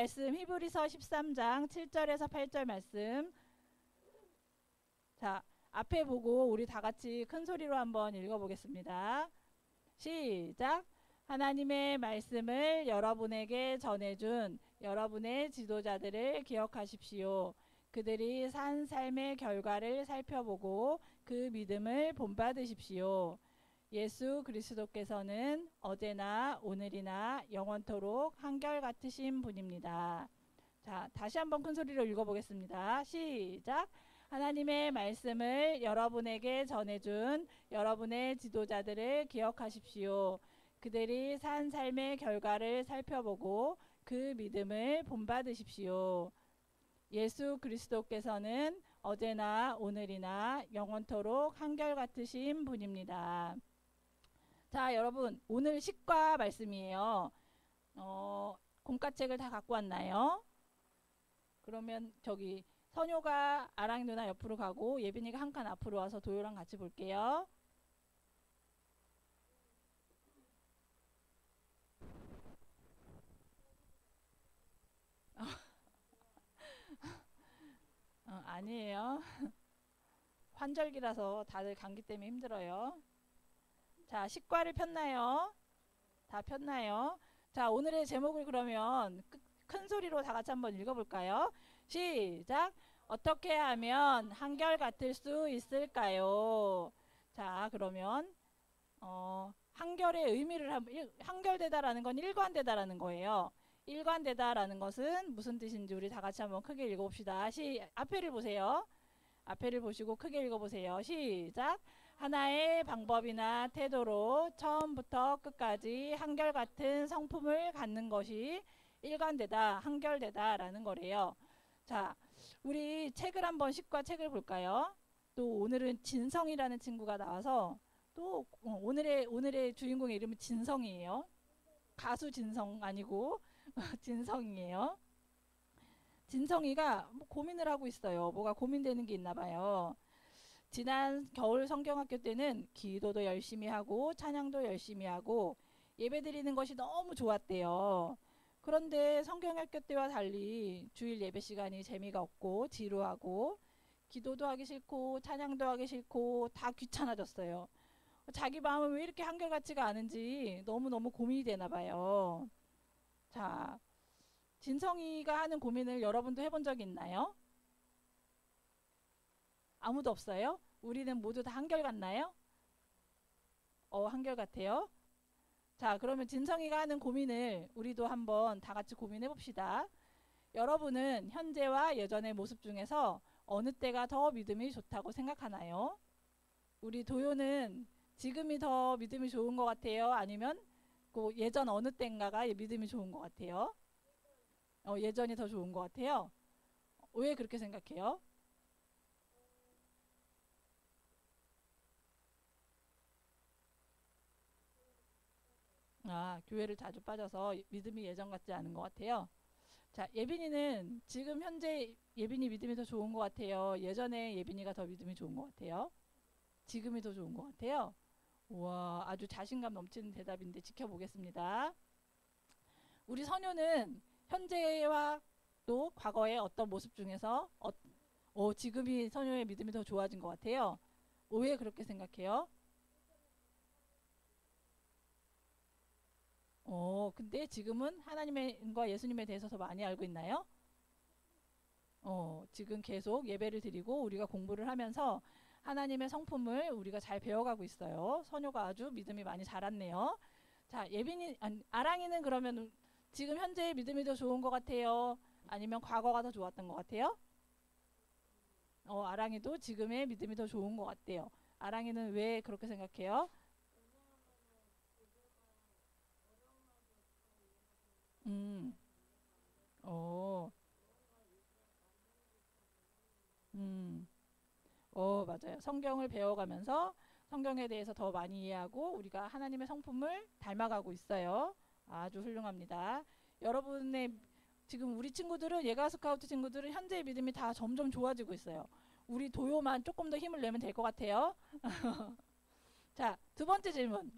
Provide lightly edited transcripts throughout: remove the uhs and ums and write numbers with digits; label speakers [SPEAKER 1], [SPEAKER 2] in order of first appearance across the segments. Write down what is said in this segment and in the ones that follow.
[SPEAKER 1] 말씀 히브리서 13장 7절에서 8절 말씀. 자, 앞에 보고 우리 다 같이 큰 소리로 한번 읽어보겠습니다. 시작. 하나님의 말씀을 여러분에게 전해준 여러분의 지도자들을 기억하십시오. 그들이 산 삶의 결과를 살펴보고 그 믿음을 본받으십시오. 예수 그리스도께서는 어제나 오늘이나 영원토록 한결같으신 분입니다. 자, 다시 한번 큰 소리로 읽어보겠습니다. 시작. 하나님의 말씀을 여러분에게 전해준 여러분의 지도자들을 기억하십시오. 그들이 산 삶의 결과를 살펴보고 그 믿음을 본받으십시오. 예수 그리스도께서는 어제나 오늘이나 영원토록 한결같으신 분입니다. 자, 여러분, 오늘 식과 말씀이에요. 공과책을 다 갖고 왔나요? 그러면 저기 선효가 아랑 누나 옆으로 가고 예빈이가 한 칸 앞으로 와서 도요랑 같이 볼게요. 아니에요. 환절기라서 다들 감기 때문에 힘들어요. 자, 식과를 폈나요? 다 폈나요? 자, 오늘의 제목을 그러면 큰 소리로 다 같이 한번 읽어볼까요? 시작! 어떻게 하면 한결같을 수 있을까요? 자, 그러면 한결의 의미를 한결되다라는 건 일관되다라는 거예요. 일관되다라는 것은 무슨 뜻인지 우리 다 같이 한번 크게 읽어봅시다. 앞에를 보세요. 앞에를 보시고 크게 읽어보세요. 시작! 하나의 방법이나 태도로 처음부터 끝까지 한결같은 성품을 갖는 것이 일관되다, 한결되다라는 거래요. 자, 우리 책을 한번 식과 책을 볼까요? 또 오늘은 진성이라는 친구가 나와서 또 오늘의 주인공의 이름은 진성이에요. 가수 진성 아니고 진성이에요. 진성이가 고민을 하고 있어요. 뭐가 고민되는 게 있나 봐요. 지난 겨울 성경학교 때는 기도도 열심히 하고 찬양도 열심히 하고 예배 드리는 것이 너무 좋았대요. 그런데 성경학교 때와 달리 주일 예배 시간이 재미가 없고 지루하고 기도도 하기 싫고 찬양도 하기 싫고 다 귀찮아졌어요. 자기 마음은 왜 이렇게 한결같지가 않은지 너무너무 고민이 되나 봐요. 자, 진성이가 하는 고민을 여러분도 해본 적이 있나요? 아무도 없어요? 우리는 모두 다 한결같나요? 한결같아요. 자, 그러면 진성이가 하는 고민을 우리도 한번 다 같이 고민해 봅시다. 여러분은 현재와 예전의 모습 중에서 어느 때가 더 믿음이 좋다고 생각하나요? 우리 도요는 지금이 더 믿음이 좋은 것 같아요? 아니면 그 예전 어느 때인가가 믿음이 좋은 것 같아요? 예전이 더 좋은 것 같아요? 왜 그렇게 생각해요? 아, 교회를 자주 빠져서 믿음이 예전 같지 않은 것 같아요. 자, 예빈이는 지금 현재 예빈이 믿음이 더 좋은 것 같아요? 예전에 예빈이가 더 믿음이 좋은 것 같아요? 지금이 더 좋은 것 같아요? 우와, 아주 자신감 넘치는 대답인데 지켜보겠습니다. 우리 선효는 현재와 또 과거의 어떤 모습 중에서 지금이 선효의 믿음이 더 좋아진 것 같아요? 왜 그렇게 생각해요? 근데 지금은 하나님과 예수님에 대해서 더 많이 알고 있나요? 지금 계속 예배를 드리고 우리가 공부를 하면서 하나님의 성품을 우리가 잘 배워가고 있어요. 선효가 아주 믿음이 많이 자랐네요. 자, 아랑이는 그러면 지금 현재의 믿음이 더 좋은 것 같아요? 아니면 과거가 더 좋았던 것 같아요? 아랑이도 지금의 믿음이 더 좋은 것 같대요. 아랑이는 왜 그렇게 생각해요? 음, 어, 음. 맞아요. 성경을 배워가면서 성경에 대해서 더 많이 이해하고 우리가 하나님의 성품을 닮아가고 있어요. 아주 훌륭합니다. 여러분의 지금 우리 친구들은 예가 스카우트 친구들은 현재의 믿음이 다 점점 좋아지고 있어요. 우리 도요만 조금 더 힘을 내면 될 것 같아요. 자, 두 번째 질문.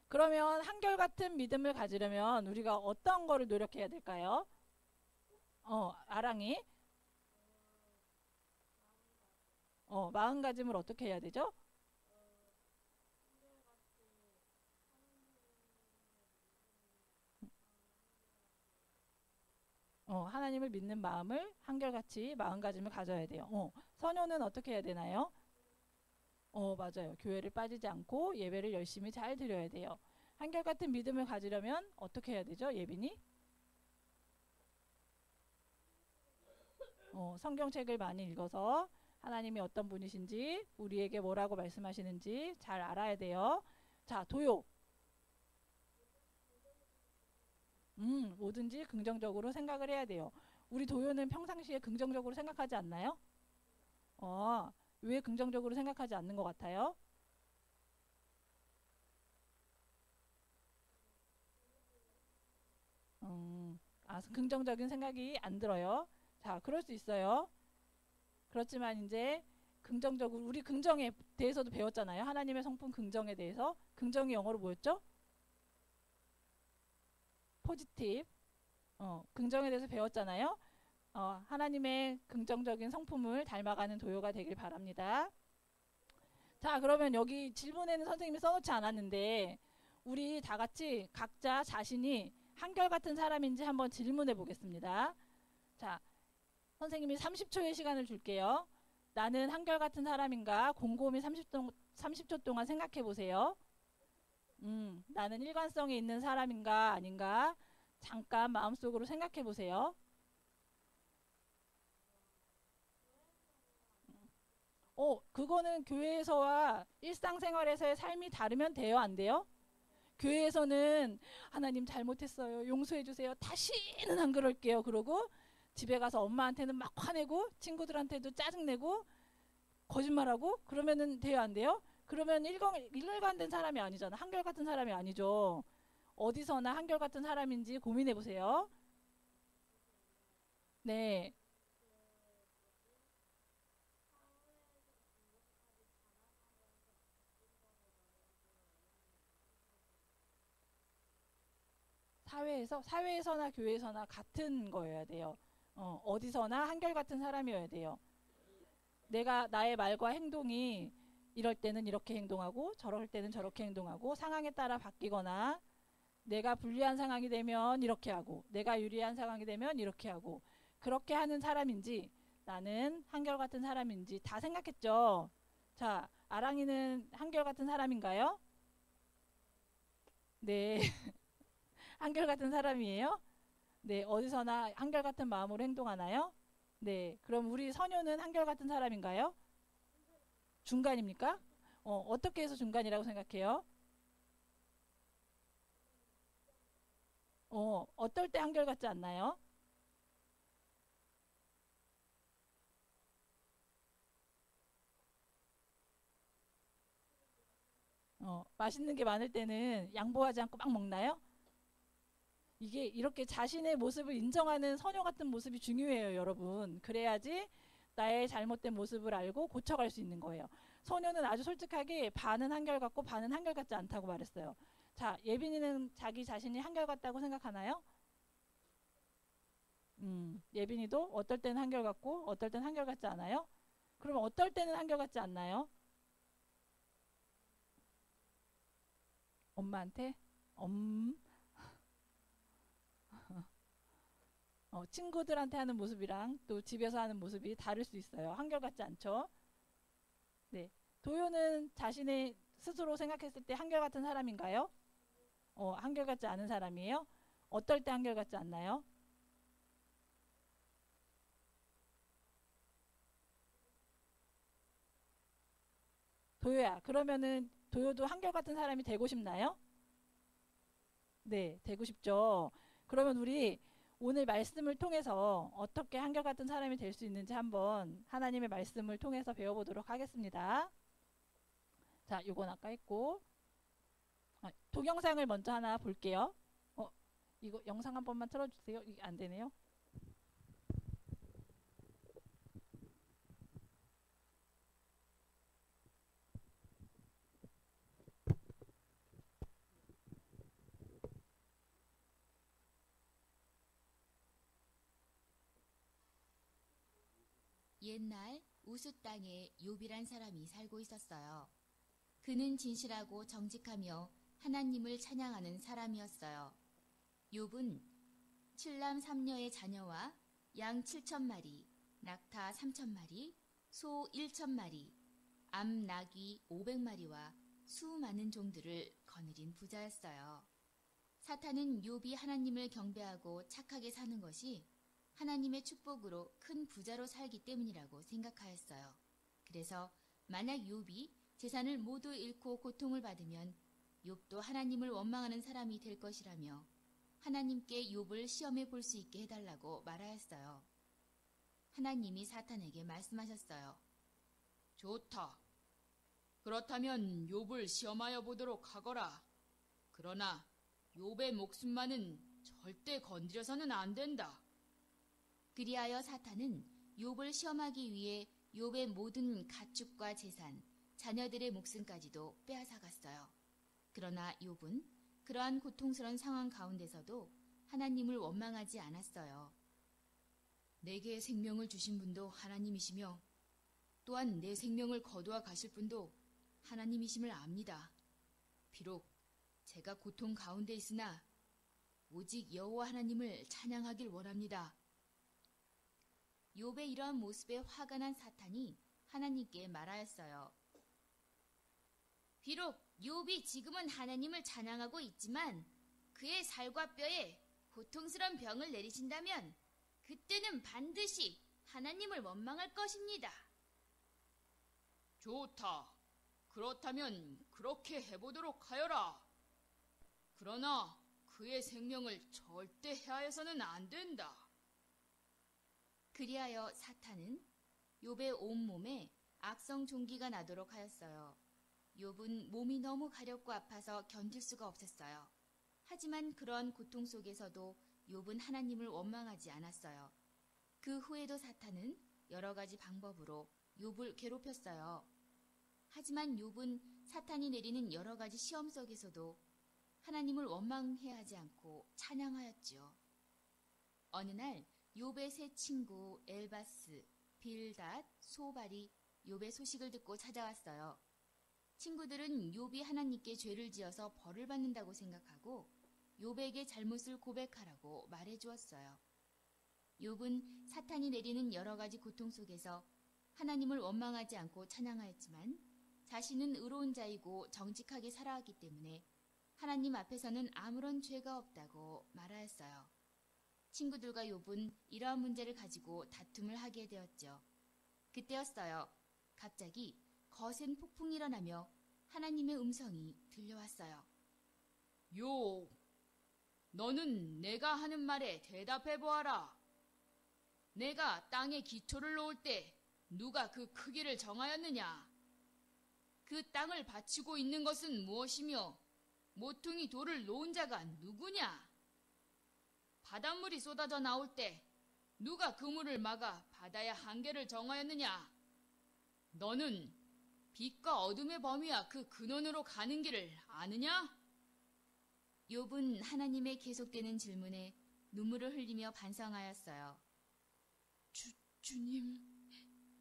[SPEAKER 1] 그러면 한결같은 믿음을 가지려면 우리가 어떤 거를 노력해야 될까요? 아랑이 마음가짐을 어떻게 해야 되죠? 하나님을 믿는 마음을 한결같이 마음가짐을 가져야 돼요. 선효는 어떻게 해야 되나요? 맞아요. 교회를 빠지지 않고 예배를 열심히 잘 드려야 돼요. 한결같은 믿음을 가지려면 어떻게 해야 되죠? 예빈이? 성경책을 많이 읽어서 하나님이 어떤 분이신지 우리에게 뭐라고 말씀하시는지 잘 알아야 돼요. 자, 도요. 뭐든지 긍정적으로 생각을 해야 돼요. 우리 도요는 평상시에 긍정적으로 생각하지 않나요? 왜 긍정적으로 생각하지 않는 것 같아요? 긍정적인 생각이 안 들어요. 자, 그럴 수 있어요. 그렇지만 이제 긍정적으로 우리 긍정에 대해서도 배웠잖아요. 하나님의 성품 긍정에 대해서. 긍정이 영어로 뭐였죠? 포지티브. 긍정에 대해서 배웠잖아요. 하나님의 긍정적인 성품을 닮아가는 도요가 되길 바랍니다. 자, 그러면 여기 질문에는 선생님이 써놓지 않았는데 우리 다 같이 각자 자신이 한결같은 사람인지 한번 질문해 보겠습니다. 자, 선생님이 30초의 시간을 줄게요. 나는 한결같은 사람인가? 곰곰이 30초 동안 생각해 보세요. 나는 일관성이 있는 사람인가? 아닌가? 잠깐 마음속으로 생각해 보세요. 그거는 교회에서와 일상생활에서의 삶이 다르면 돼요, 안 돼요? 교회에서는 하나님 잘못했어요. 용서해 주세요. 다시는 안 그럴게요. 그러고 집에 가서 엄마한테는 막 화내고 친구들한테도 짜증내고 거짓말하고 그러면은 돼요, 안 돼요? 그러면 일관된 사람이 아니잖아. 한결같은 사람이 아니죠. 어디서나 한결같은 사람인지 고민해 보세요. 네. 사회에서나 교회에서나 같은 거여야 돼요. 어디서나 한결같은 사람이어야 돼요. 내가 나의 말과 행동이 이럴 때는 이렇게 행동하고 저럴 때는 저렇게 행동하고 상황에 따라 바뀌거나 내가 불리한 상황이 되면 이렇게 하고 내가 유리한 상황이 되면 이렇게 하고 그렇게 하는 사람인지 나는 한결같은 사람인지 다 생각했죠. 자, 아랑이는 한결같은 사람인가요? 네, 한결같은 사람이에요. 네, 어디서나 한결같은 마음으로 행동하나요? 네, 그럼 우리 선효는 한결같은 사람인가요? 중간입니까? 어떻게 해서 중간이라고 생각해요? 어떨 때 한결같지 않나요? 맛있는 게 많을 때는 양보하지 않고 막 먹나요? 이게 이렇게 자신의 모습을 인정하는 선효 같은 모습이 중요해요, 여러분. 그래야지 나의 잘못된 모습을 알고 고쳐갈 수 있는 거예요. 선효는 아주 솔직하게 반은 한결같고 반은 한결같지 않다고 말했어요. 자, 예빈이는 자기 자신이 한결같다고 생각하나요? 예빈이도 어떨 때는 한결같고 어떨 때는 한결같지 않아요? 그러면 어떨 때는 한결같지 않나요? 엄마한테? 엄, 친구들한테 하는 모습이랑 또 집에서 하는 모습이 다를 수 있어요. 한결같지 않죠? 네. 도요는 자신의 스스로 생각했을 때 한결같은 사람인가요? 한결같지 않은 사람이에요? 어떨 때 한결같지 않나요? 도요야, 그러면은 도요도 한결같은 사람이 되고 싶나요? 네, 되고 싶죠. 그러면 우리 오늘 말씀을 통해서 어떻게 한결같은 사람이 될 수 있는지 한번 하나님의 말씀을 통해서 배워보도록 하겠습니다. 자, 요건 아까 했고, 동영상을 먼저 하나 볼게요. 어, 이거 영상 한 번만 틀어주세요. 이게 안 되네요.
[SPEAKER 2] 옛날 우스 땅에 욥이란 사람이 살고 있었어요. 그는 진실하고 정직하며 하나님을 찬양하는 사람이었어요. 욥은 7남 3녀의 자녀와 양 7,000마리, 낙타 3,000마리, 소 1,000마리, 암 나귀 500마리와 수많은 종들을 거느린 부자였어요. 사탄은 욥이 하나님을 경배하고 착하게 사는 것이 하나님의 축복으로 큰 부자로 살기 때문이라고 생각하였어요. 그래서 만약 욥이 재산을 모두 잃고 고통을 받으면 욥도 하나님을 원망하는 사람이 될 것이라며 하나님께 욥을 시험해 볼 수 있게 해달라고 말하였어요. 하나님이 사탄에게 말씀하셨어요.
[SPEAKER 3] 좋다. 그렇다면 욥을 시험하여 보도록 하거라. 그러나 욥의 목숨만은 절대 건드려서는 안 된다.
[SPEAKER 2] 그리하여 사탄은 욥을 시험하기 위해 욥의 모든 가축과 재산, 자녀들의 목숨까지도 빼앗아갔어요. 그러나 욥은 그러한 고통스러운 상황 가운데서도 하나님을 원망하지 않았어요.
[SPEAKER 3] 내게 생명을 주신 분도 하나님이시며 또한 내 생명을 거두어 가실 분도 하나님이심을 압니다. 비록 제가 고통 가운데 있으나 오직 여호와 하나님을 찬양하길 원합니다.
[SPEAKER 2] 욥의 이러한 모습에 화가 난 사탄이 하나님께 말하였어요. 비록 욥이 지금은 하나님을 찬양하고 있지만 그의 살과 뼈에 고통스러운 병을 내리신다면 그때는 반드시 하나님을 원망할 것입니다.
[SPEAKER 3] 좋다. 그렇다면 그렇게 해보도록 하여라. 그러나 그의 생명을 절대 해하여서는 안 된다.
[SPEAKER 2] 그리하여 사탄은 욥의 온몸에 악성 종기가 나도록 하였어요. 욥은 몸이 너무 가렵고 아파서 견딜 수가 없었어요. 하지만 그러한 고통 속에서도 욥은 하나님을 원망하지 않았어요. 그 후에도 사탄은 여러 가지 방법으로 욥을 괴롭혔어요. 하지만 욥은 사탄이 내리는 여러 가지 시험 속에서도 하나님을 원망해 하지 않고 찬양하였지요. 어느 날 욥의 세 친구 엘바스, 빌닷, 소발이 욥의 소식을 듣고 찾아왔어요. 친구들은 욥이 하나님께 죄를 지어서 벌을 받는다고 생각하고 욥에게 잘못을 고백하라고 말해주었어요. 욥은 사탄이 내리는 여러 가지 고통 속에서 하나님을 원망하지 않고 찬양하였지만 자신은 의로운 자이고 정직하게 살아왔기 때문에 하나님 앞에서는 아무런 죄가 없다고 말하였어요. 친구들과 욥은 이러한 문제를 가지고 다툼을 하게 되었죠. 그때였어요. 갑자기 거센 폭풍이 일어나며 하나님의 음성이 들려왔어요.
[SPEAKER 3] 욥, 너는 내가 하는 말에 대답해보아라. 내가 땅에 기초를 놓을 때 누가 그 크기를 정하였느냐? 그 땅을 바치고 있는 것은 무엇이며 모퉁이 돌을 놓은 자가 누구냐? 바닷물이 쏟아져 나올 때 누가 그 물을 막아 바다의 한계를 정하였느냐? 너는 빛과 어둠의 범위와 그 근원으로 가는 길을 아느냐?
[SPEAKER 2] 욥은 하나님의 계속되는 질문에 눈물을 흘리며 반성하였어요.
[SPEAKER 3] 주님,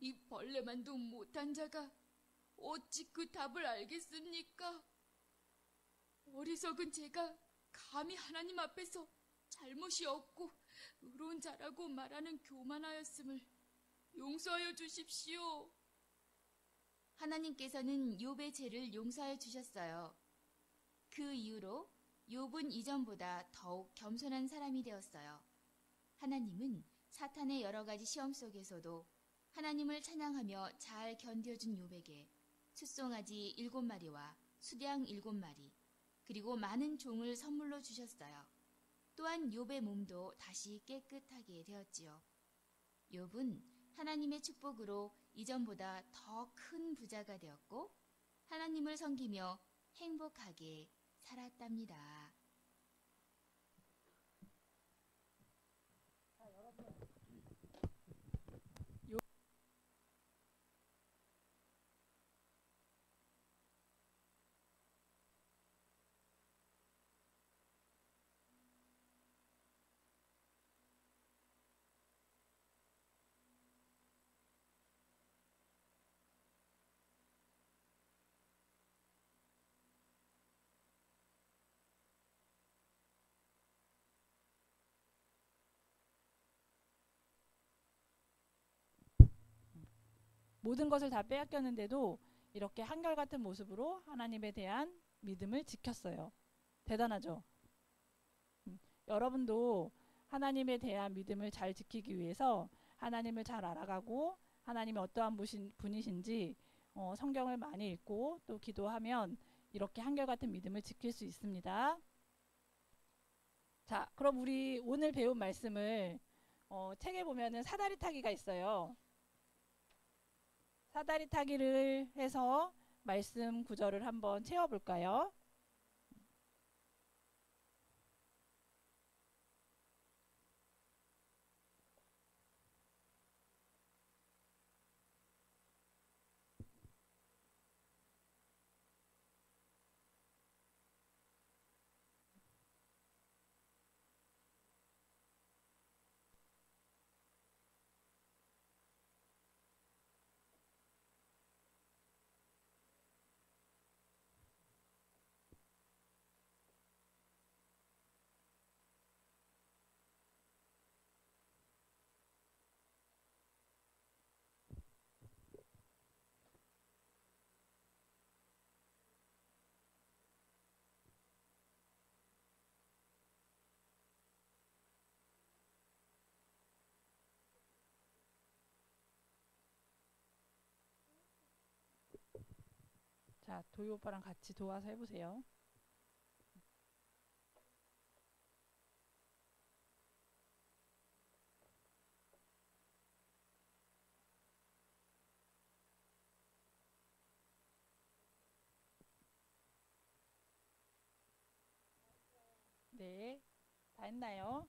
[SPEAKER 3] 이 벌레만도 못한 자가 어찌 그 답을 알겠습니까? 어리석은 제가 감히 하나님 앞에서 잘못이 없고 의로운 자라고 말하는 교만하였음을 용서하여 주십시오.
[SPEAKER 2] 하나님께서는 욥의 죄를 용서하여 주셨어요. 그 이후로 욥은 이전보다 더욱 겸손한 사람이 되었어요. 하나님은 사탄의 여러 가지 시험 속에서도 하나님을 찬양하며 잘 견뎌준 욥에게 숫송아지 7마리와 수량 7마리 그리고 많은 종을 선물로 주셨어요. 또한 욥의 몸도 다시 깨끗하게 되었지요. 욥은 하나님의 축복으로 이전보다 더 큰 부자가 되었고 하나님을 섬기며 행복하게 살았답니다.
[SPEAKER 1] 모든 것을 다 빼앗겼는데도 이렇게 한결같은 모습으로 하나님에 대한 믿음을 지켰어요. 대단하죠? 여러분도 하나님에 대한 믿음을 잘 지키기 위해서 하나님을 잘 알아가고 하나님이 어떠한 분이신지 성경을 많이 읽고 또 기도하면 이렇게 한결같은 믿음을 지킬 수 있습니다. 자, 그럼 우리 오늘 배운 말씀을 책에 보면은 사다리 타기가 있어요. 사다리 타기를 해서 말씀 구절을 한번 채워볼까요? 자, 도희 오빠랑 같이 도와서 해보세요. 네, 다 했나요?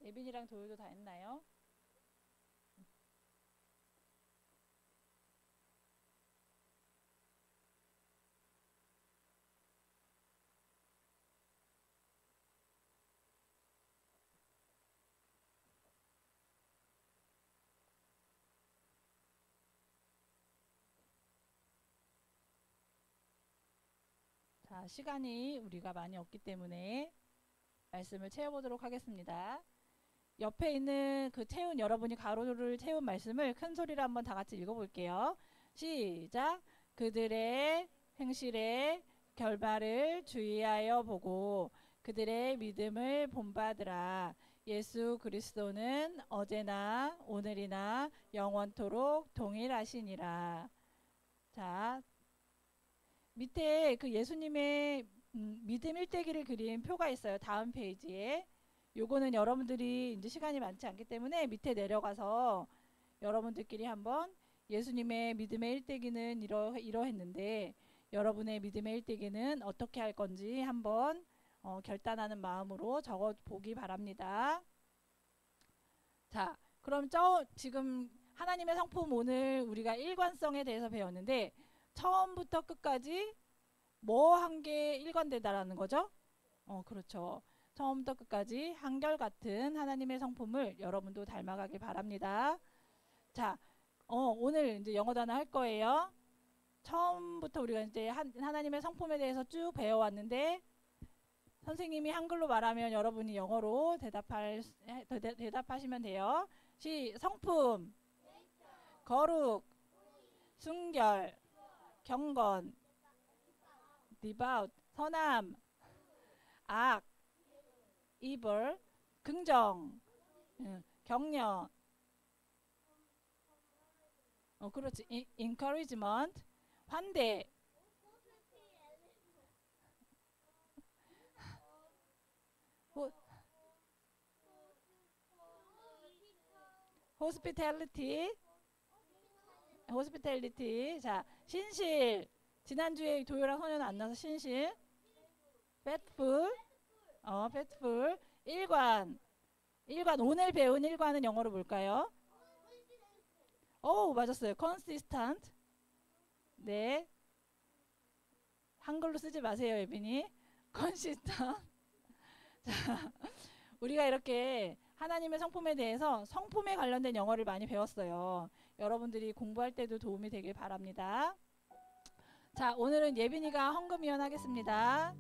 [SPEAKER 1] 예빈이랑 도희도 다 했나요? 자, 시간이 우리가 많이 없기 때문에 말씀을 채워보도록 하겠습니다. 옆에 있는 그 채운 여러분이 가로를 채운 말씀을 큰 소리로 한번 다 같이 읽어볼게요. 시작. 그들의 행실의 결말을 주의하여 보고 그들의 믿음을 본받으라. 예수 그리스도는 어제나 오늘이나 영원토록 동일하시니라. 자, 밑에 그 예수님의 믿음 일대기를 그린 표가 있어요. 다음 페이지에. 요거는 여러분들이 이제 시간이 많지 않기 때문에 밑에 내려가서 여러분들끼리 한번 예수님의 믿음의 일대기는 이러했는데 여러분의 믿음의 일대기는 어떻게 할 건지 한번 결단하는 마음으로 적어 보기 바랍니다. 자, 그럼 지금 하나님의 성품 오늘 우리가 일관성에 대해서 배웠는데 처음부터 끝까지 뭐 한 게 일관되다라는 거죠? 그렇죠. 처음부터 끝까지 한결같은 하나님의 성품을 여러분도 닮아가길 바랍니다. 자, 오늘 이제 영어 단어 할 거예요. 처음부터 우리가 이제 하나님의 성품에 대해서 쭉 배워왔는데 선생님이 한글로 말하면 여러분이 영어로 대답하시면 돼요. 성품, 거룩, 순결, 경건, devout, 선함, 악, evil, 긍정, 격려, 그렇지, encouragement, 환대, hospitality, 자, 신실, 지난주에 도요랑 선녀는 안 나서 신실, faithful, faithful, 일관, 오늘 배운 일관은 영어로 뭘까요? 맞았어요. consistent, 네, 한글로 쓰지 마세요, 예빈이. consistent. 자, 우리가 이렇게 하나님의 성품에 대해서 성품에 관련된 영어를 많이 배웠어요. 여러분들이 공부할 때도 도움이 되길 바랍니다. 자, 오늘은 예빈이가 헌금위원 하겠습니다.